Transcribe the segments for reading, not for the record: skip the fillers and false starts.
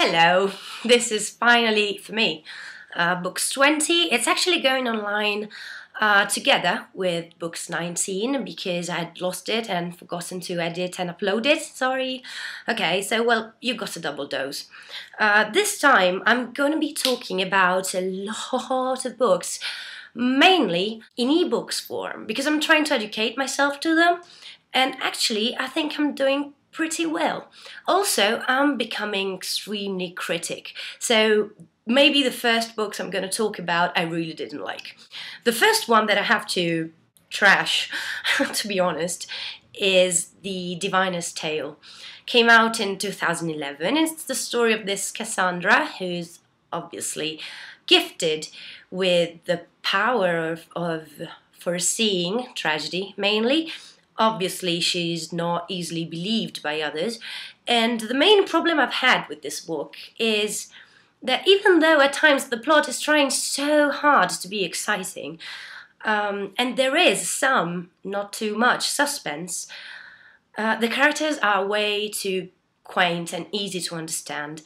Hello, this is finally, for me, Books 20. It's actually going online together with Books 19 because I'd lost it and forgotten to edit and upload it, sorry. Okay, so well, you got a double dose. This time I'm going to be talking about a lot of books, mainly in ebooks form, because I'm trying to educate myself to them, and actually I think I'm doing pretty well. Also, I'm becoming extremely critic, so maybe the first books I'm going to talk about I really didn't like. The first one that I have to trash, to be honest, is The Diviner's Tale. Came out in 2011. It's the story of this Cassandra who's obviously gifted with the power of foreseeing tragedy, mainly. Obviously, she's not easily believed by others, and the main problem I've had with this book is that even though at times the plot is trying so hard to be exciting, and there is some, not too much, suspense, the characters are way too quaint and easy to understand.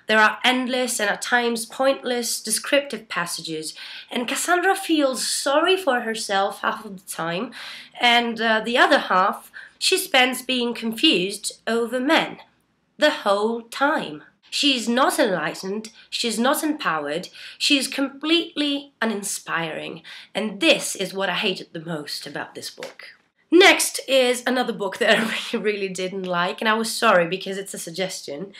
There are endless and at times pointless descriptive passages, and Cassandra feels sorry for herself half of the time, and the other half she spends being confused over men the whole time. She's not enlightened, she's not empowered, she's completely uninspiring, and this is what I hated the most about this book. Next is another book that I really didn't like, and I was sorry because it's a suggestion.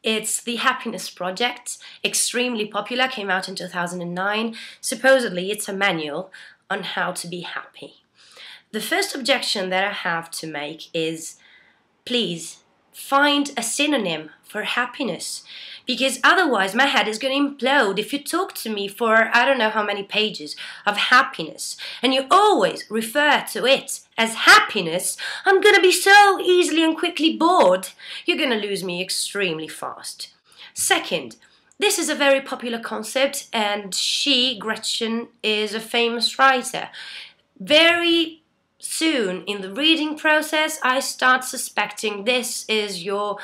It's The Happiness Project, extremely popular, came out in 2009. Supposedly it's a manual on how to be happy. The first objection that I have to make is, please find a synonym for happiness, because otherwise my head is going to implode if you talk to me for I don't know how many pages of happiness and you always refer to it as happiness. I'm going to be so easily and quickly bored. You're going to lose me extremely fast. Second, this is a very popular concept, and Gretchen, is a famous writer. Very soon in the reading process, I start suspecting this is your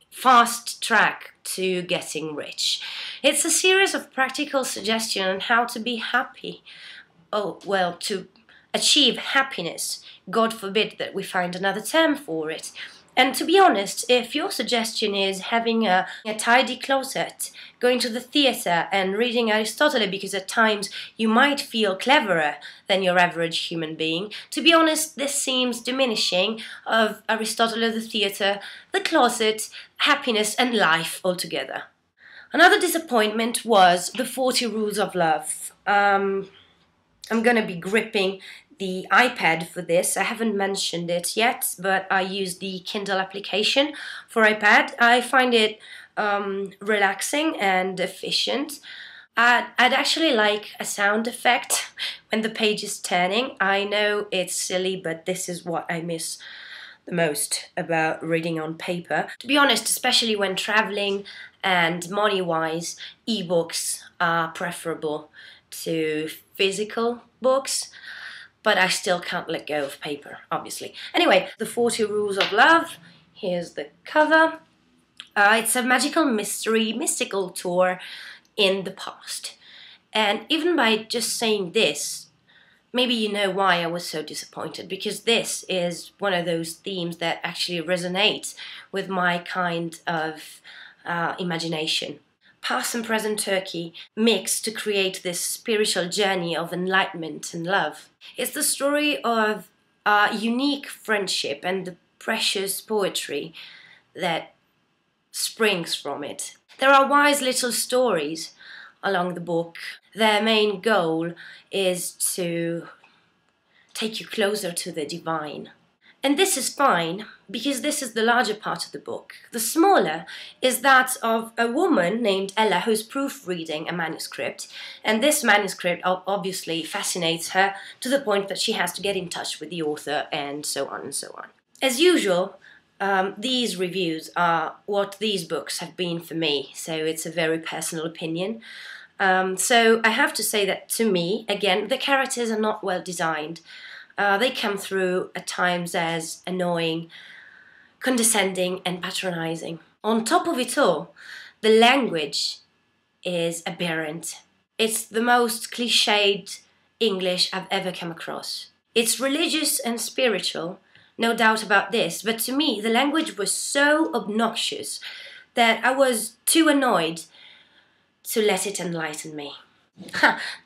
fast track to getting rich. It's a series of practical suggestions on how to be happy. Oh, well, to achieve happiness. God forbid that we find another term for it. And to be honest, if your suggestion is having a tidy closet, going to the theatre and reading Aristotle because at times you might feel cleverer than your average human being, to be honest, this seems diminishing of Aristotle, the theatre, the closet, happiness and life altogether. Another disappointment was The 40 Rules of Love. I'm going to be gripping the iPad for this. I haven't mentioned it yet, but I use the Kindle application for iPad. I find it relaxing and efficient. I'd actually like a sound effect when the page is turning. I know it's silly, but this is what I miss the most about reading on paper. To be honest, especially when traveling and money-wise, ebooks are preferable to physical books. But I still can't let go of paper, obviously. Anyway, The 40 Rules of Love. Here's the cover. It's a magical mystical tour in the past. And even by just saying this, maybe you know why I was so disappointed, because this is one of those themes that actually resonates with my kind of imagination. Past and present Turkey mix to create this spiritual journey of enlightenment and love. It's the story of a unique friendship and the precious poetry that springs from it. There are wise little stories along the book. Their main goal is to take you closer to the divine. And this is fine, because this is the larger part of the book. The smaller is that of a woman named Ella who's proofreading a manuscript, and this manuscript obviously fascinates her to the point that she has to get in touch with the author, and so on and so on. As usual, these reviews are what these books have been for me, so it's a very personal opinion. So I have to say that to me, again, the characters are not well designed. They come through at times as annoying, condescending and patronizing. On top of it all, The language is aberrant. It's the most cliched English I've ever come across. It's religious and spiritual, no doubt about this, but to me the language was so obnoxious that I was too annoyed to let it enlighten me.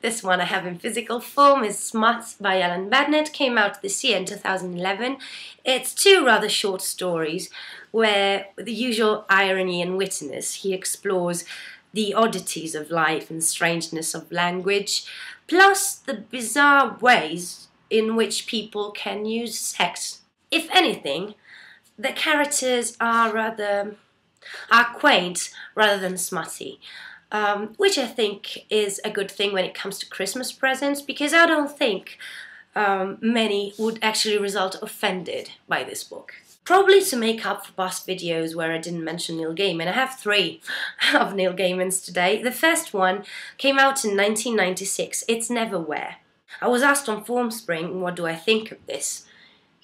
This one I have in physical form is Smut by Alan Bennett, came out this year in 2011. It's two rather short stories where, with the usual irony and wittiness, he explores the oddities of life and strangeness of language, plus the bizarre ways in which people can use sex. If anything, the characters are quaint rather than smutty. Which I think is a good thing when it comes to Christmas presents, because I don't think many would actually result offended by this book. Probably to make up for past videos where I didn't mention Neil Gaiman. I have 3 of Neil Gaiman's today. The first one came out in 1996. It's Neverwhere. I was asked on Formspring, what do I think of this?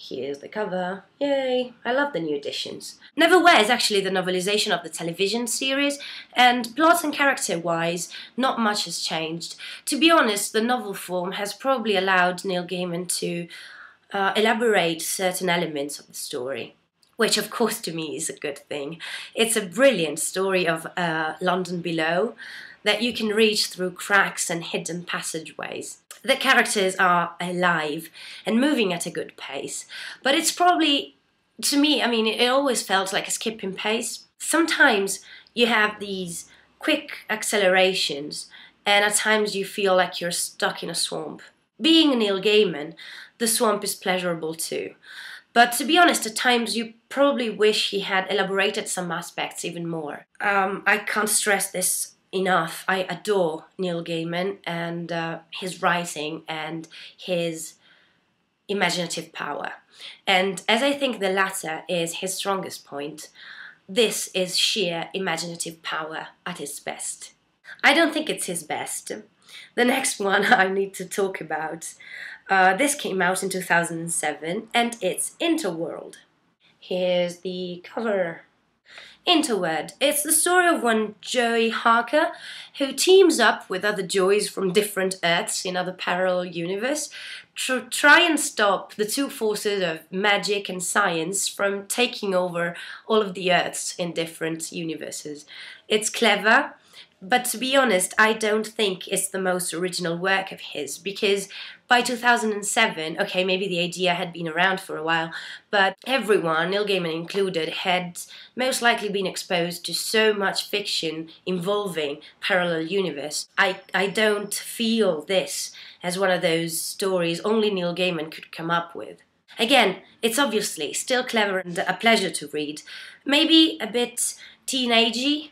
Here's the cover. Yay! I love the new editions. Neverwhere is actually the novelization of the television series, and plot and character-wise, not much has changed. To be honest, the novel form has probably allowed Neil Gaiman to elaborate certain elements of the story, which of course to me is a good thing. It's a brilliant story of London below that you can reach through cracks and hidden passageways. The characters are alive and moving at a good pace, but it's probably, to me, I mean, it always felt like a skipping pace. Sometimes you have these quick accelerations, and at times you feel like you're stuck in a swamp. Being Neil Gaiman, the swamp is pleasurable too. But to be honest, at times you probably wish he had elaborated some aspects even more. I can't stress this enough. I adore Neil Gaiman and his writing and his imaginative power. And as I think the latter is his strongest point, this is sheer imaginative power at its best. I don't think it's his best. The next one I need to talk about. This came out in 2007 and it's Interworld. Here's the cover. Interworld. It's the story of one Joey Harker who teams up with other Joeys from different Earths in other parallel universe to try and stop the two forces of magic and science from taking over all of the Earths in different universes. It's clever, but to be honest, I don't think it's the most original work of his, because by 2007, okay, maybe the idea had been around for a while, but everyone, Neil Gaiman included, had most likely been exposed to so much fiction involving parallel universe. I don't feel this as one of those stories only Neil Gaiman could come up with. Again, it's obviously still clever and a pleasure to read, maybe a bit teenagey,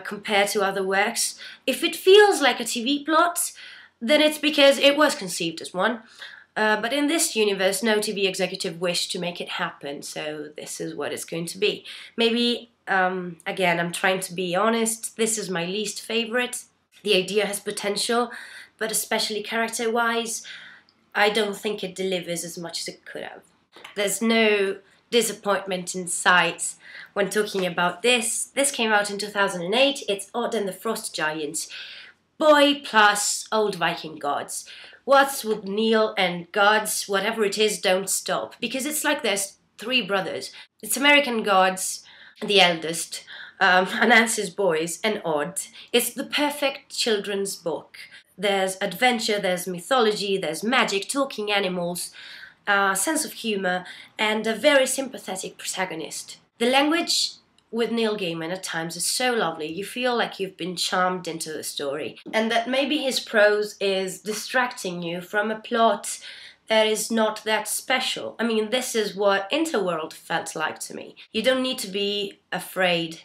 compared to other works. If it feels like a TV plot, then it's because it was conceived as one. But in this universe, no TV executive wished to make it happen, so this is what it's going to be. Maybe, again, I'm trying to be honest, this is my least favourite. The idea has potential, but especially character-wise, I don't think it delivers as much as it could have. There's no disappointment in sight when talking about this. This came out in 2008. It's Odd and the Frost Giants. Boy plus old Viking gods. What's with Neil and gods? Whatever it is, don't stop. Because it's like there's 3 brothers. It's American gods, the eldest, Anansi's boys, and Odd. It's the perfect children's book. There's adventure, there's mythology, there's magic, talking animals, sense of humour, and a very sympathetic protagonist. The language with Neil Gaiman at times is so lovely, you feel like you've been charmed into the story, and that maybe his prose is distracting you from a plot that is not that special. I mean, this is what Interworld felt like to me. You don't need to be afraid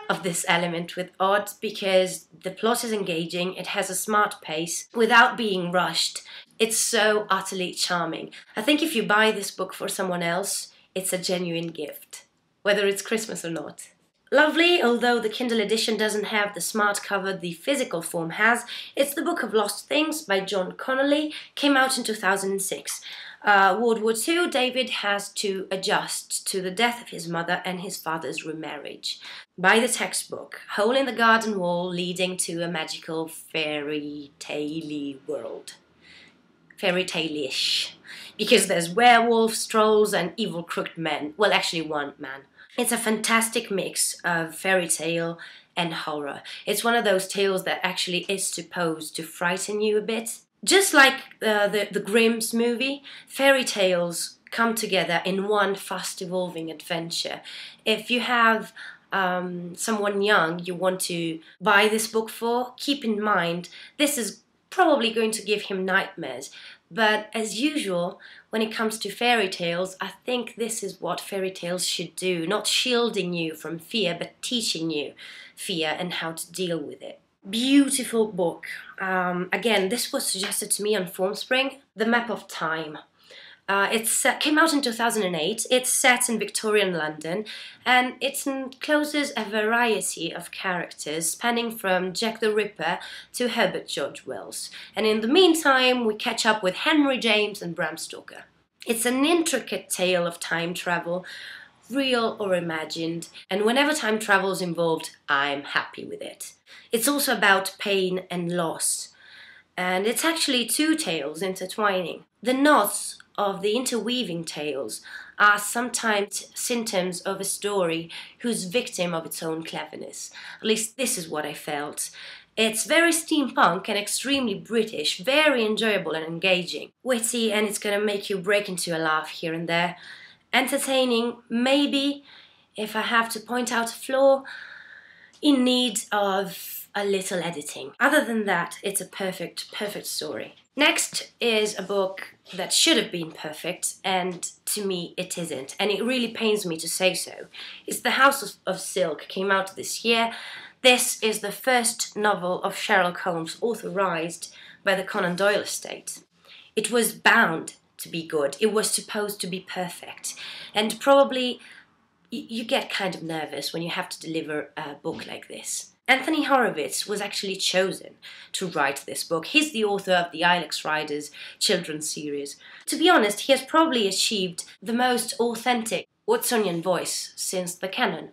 of this element with Odd, because the plot is engaging, it has a smart pace, without being rushed. It's so utterly charming. I think if you buy this book for someone else, it's a genuine gift, whether it's Christmas or not. Lovely, although the Kindle edition doesn't have the smart cover the physical form has, it's The Book of Lost Things by John Connolly, came out in 2006. World War II, David has to adjust to the death of his mother and his father's remarriage. By the textbook, hole in the garden wall leading to a magical fairy tale-y world. Fairy tale-ish. Because there's werewolves, trolls, and evil crooked men. Well, actually one man. It's a fantastic mix of fairy tale and horror. It's one of those tales that actually is supposed to frighten you a bit. Just like the Grimm's movie, fairy tales come together in one fast-evolving adventure. If you have someone young you want to buy this book for, keep in mind this is probably going to give him nightmares. But as usual, when it comes to fairy tales, I think this is what fairy tales should do. Not shielding you from fear, but teaching you fear and how to deal with it. Beautiful book. Again, this was suggested to me on Formspring. The Map of Time. It came out in 2008. It's set in Victorian London, and it encloses a variety of characters spanning from Jack the Ripper to Herbert George Wells. And in the meantime, we catch up with Henry James and Bram Stoker. It's an intricate tale of time travel, real or imagined, and whenever time travel is involved, I'm happy with it. It's also about pain and loss, and it's actually two tales intertwining. The knots of the interweaving tales are sometimes symptoms of a story who's victim of its own cleverness. At least this is what I felt. It's very steampunk and extremely British, very enjoyable and engaging. Witty, and it's gonna make you break into a laugh here and there. Entertaining, maybe, if I have to point out a flaw, in need of a little editing. Other than that, it's a perfect story. Next is a book that should have been perfect, and to me it isn't, and it really pains me to say so. It's The House of Silk, came out this year. This is the first novel of Sherlock Holmes authorized by the Conan Doyle estate. It was bound to be good, it was supposed to be perfect, and probably you get kind of nervous when you have to deliver a book like this. Anthony Horowitz was actually chosen to write this book. He's the author of the Ilex Riders children's series. To be honest, he has probably achieved the most authentic Watsonian voice since the canon.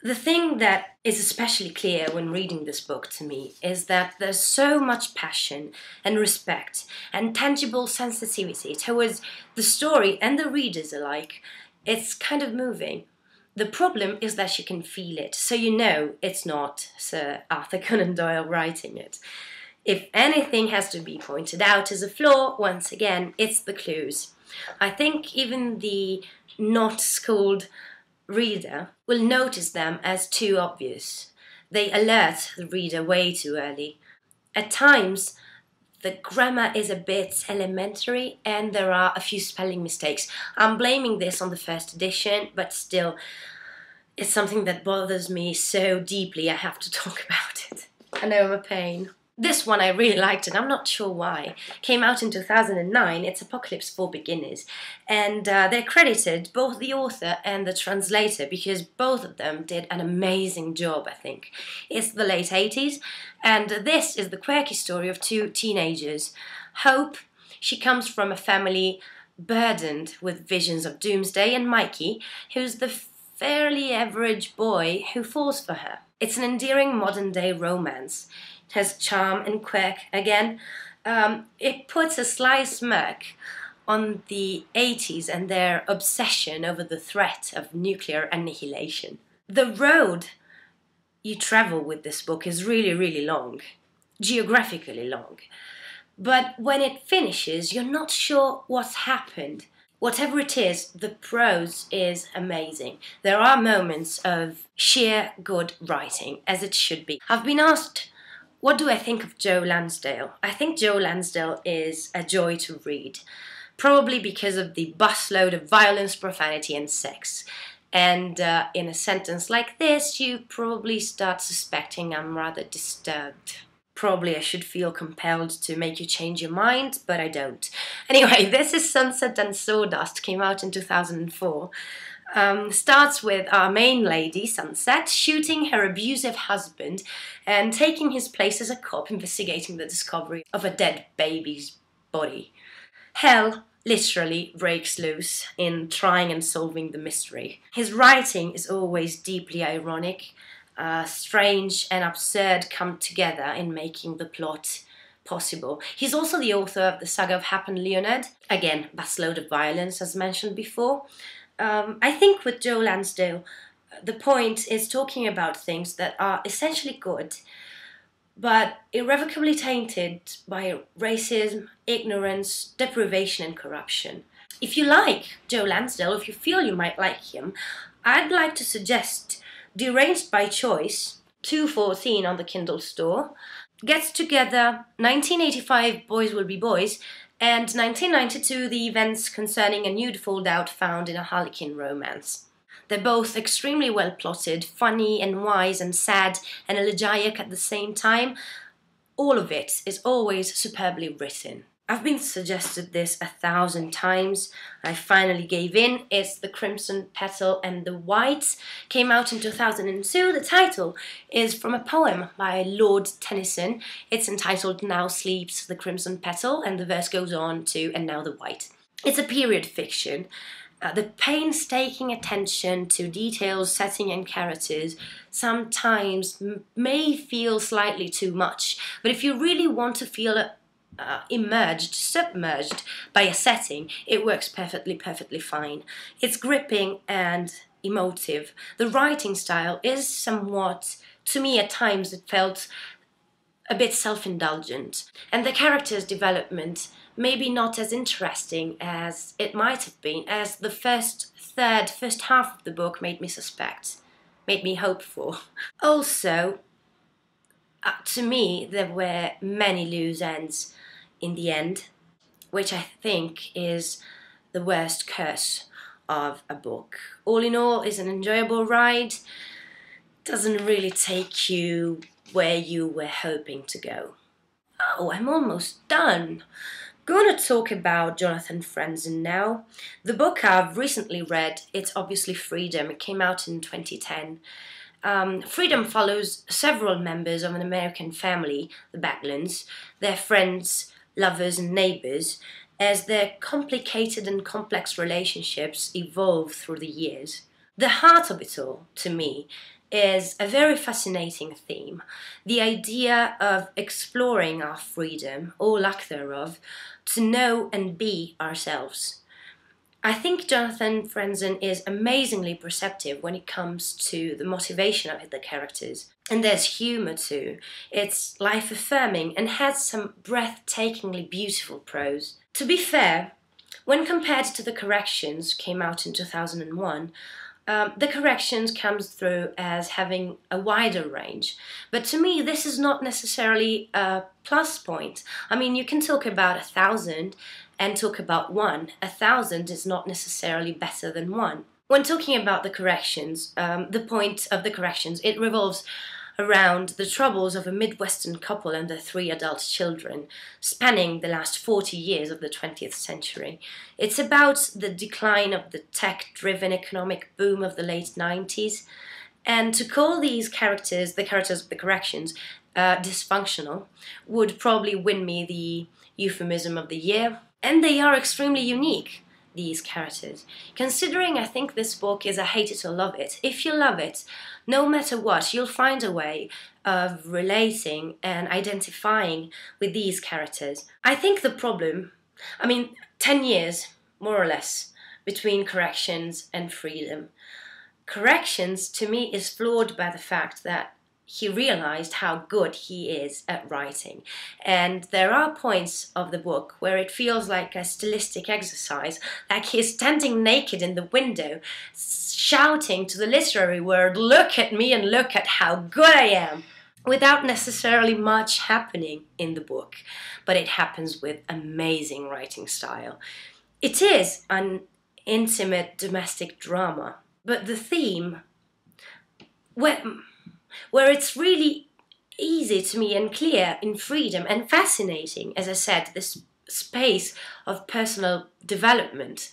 The thing that is especially clear when reading this book to me is that there's so much passion and respect and tangible sensitivity towards the story and the readers alike. It's kind of moving. The problem is that you can feel it, so you know it's not Sir Arthur Conan Doyle writing it. If anything has to be pointed out as a flaw, once again, it's the clues. I think even the not schooled reader will notice them as too obvious. They alert the reader way too early. At times, the grammar is a bit elementary and there are a few spelling mistakes. I'm blaming this on the first edition, but still, it's something that bothers me so deeply I have to talk about it. I know I'm a pain. This one I really liked and I'm not sure why. Came out in 2009, it's Apocalypse for Beginners. And they're credited, both the author and the translator, because both of them did an amazing job, I think. It's the late 80s, and this is the quirky story of two teenagers. Hope, she comes from a family burdened with visions of doomsday, and Mikey, who's the fairly average boy who falls for her. It's an endearing modern-day romance. It has charm and quirk again. It puts a sly smirk on the 80s and their obsession over the threat of nuclear annihilation. The road you travel with this book is really, really long, geographically long. But when it finishes, you're not sure what's happened. Whatever it is, the prose is amazing. There are moments of sheer good writing, as it should be. I've been asked, what do I think of Joe Lansdale? I think Joe Lansdale is a joy to read, probably because of the busload of violence, profanity and sex. And in a sentence like this, you probably start suspecting I'm rather disturbed. Probably I should feel compelled to make you change your mind, but I don't. Anyway, this is Sunset and Sawdust, came out in 2004. Starts with our main lady, Sunset, shooting her abusive husband and taking his place as a cop investigating the discovery of a dead baby's body. Hell literally breaks loose in trying and solving the mystery. His writing is always deeply ironic. Strange and absurd come together in making the plot possible. He's also the author of the saga of Hap and Leonard. Again, busload of violence, as mentioned before. I think with Joe Lansdale, the point is talking about things that are essentially good, but irrevocably tainted by racism, ignorance, deprivation, and corruption. If you like Joe Lansdale, if you feel you might like him, I'd like to suggest Deranged by Choice, 214 on the Kindle store, gets together 1985 Boys Will Be Boys and 1992 the events concerning a nude foldout found in a Harlequin romance. They're both extremely well plotted, funny and wise and sad and elegiac at the same time. All of it is always superbly written. I've been suggested this 1,000 times. I finally gave in. It's The Crimson Petal and the White. Came out in 2002. The title is from a poem by Lord Tennyson. It's entitled Now Sleeps the Crimson Petal, and the verse goes on to And Now the White. It's a period fiction. The painstaking attention to details, setting and characters sometimes may feel slightly too much, but if you really want to feel submerged by a setting, it works perfectly fine. It's gripping and emotive. The writing style is somewhat, to me at times it felt a bit self-indulgent, and the character's development maybe not as interesting as it might have been, as the first half of the book made me suspect, made me hope for. Also, to me, there were many loose ends in the end, which I think is the worst curse of a book. All in all, it's an enjoyable ride. Doesn't really take you where you were hoping to go. Oh, I'm almost done. Going to talk about Jonathan Franzen now. The book I've recently read, it's obviously Freedom. It came out in 2010. Freedom follows several members of an American family, the Baglands, their friends, lovers and neighbours, as their complicated and complex relationships evolve through the years. The heart of it all, to me, is a very fascinating theme. The idea of exploring our freedom, or lack thereof, to know and be ourselves. I think Jonathan Franzen is amazingly perceptive when it comes to the motivation of the characters. And there's humour too. It's life-affirming and has some breathtakingly beautiful prose. To be fair, when compared to The Corrections, came out in 2001, The Corrections comes through as having a wider range. But to me, this is not necessarily a plus point. I mean, you can talk about 1,000 and talk about 1. 1,000 is not necessarily better than 1. When talking about The Corrections, the point of The Corrections, it revolves around the troubles of a Midwestern couple and their 3 adult children, spanning the last 40 years of the 20th century. It's about the decline of the tech-driven economic boom of the late 90s, and to call these characters, the characters of The Corrections, dysfunctional, would probably win me the euphemism of the year. And they are extremely unique, these characters. Considering I think this book is a hate it or love it, if you love it, no matter what, you'll find a way of relating and identifying with these characters. I think the problem, 10 years, more or less, between Corrections and Freedom. Corrections, to me, is flawed by the fact that he realized how good he is at writing. And there are points of the book where it feels like a stylistic exercise, like he's standing naked in the window, shouting to the literary world, look at me and look at how good I am, without necessarily much happening in the book. But it happens with amazing writing style. It is an intimate domestic drama, but the theme, where it's really easy to me and clear in Freedom and fascinating, as I said, this space of personal development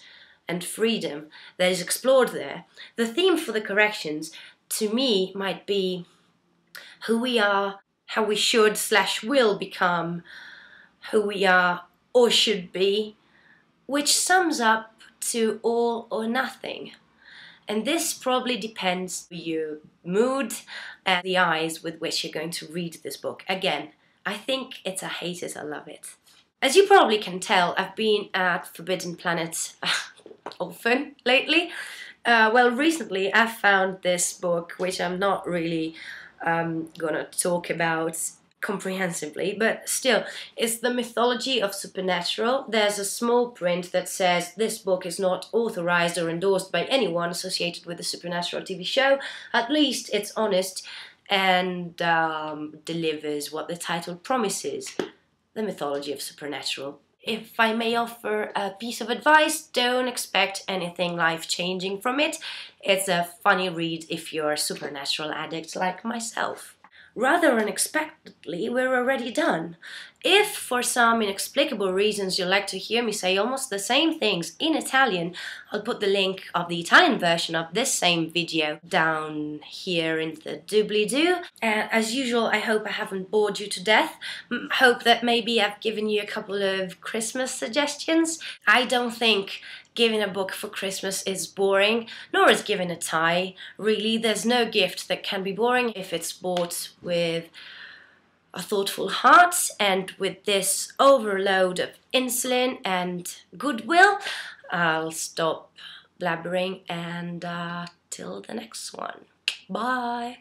and freedom that is explored there. The theme for The Corrections, to me, might be who we are, how we should/will become, who we are or should be, which sums up to all or nothing. And this probably depends on your mood and the eyes with which you're going to read this book. Again, I think it's a hate it, I love it. As you probably can tell, I've been at Forbidden Planet often lately. Well, recently I found this book, which I'm not really gonna talk about comprehensively, but still, it's the mythology of supernatural. There's a small print that says this book is not authorized or endorsed by anyone associated with the Supernatural TV show. At least it's honest and delivers what the title promises, the mythology of supernatural. If I may offer a piece of advice, don't expect anything life-changing from it. It's a funny read if you're a supernatural addict like myself. Rather unexpectedly, we're already done. If for some inexplicable reasons you'd like to hear me say almost the same things in Italian, I'll put the link of the Italian version of this same video down here in the doobly-doo. And as usual, I hope I haven't bored you to death. Hope that maybe I've given you a couple of Christmas suggestions. I don't think giving a book for Christmas is boring, nor is giving a tie. Really, there's no gift that can be boring if it's bought with a thoughtful heart and with this overload of insulin and goodwill. I'll stop blabbering and till the next one. Bye!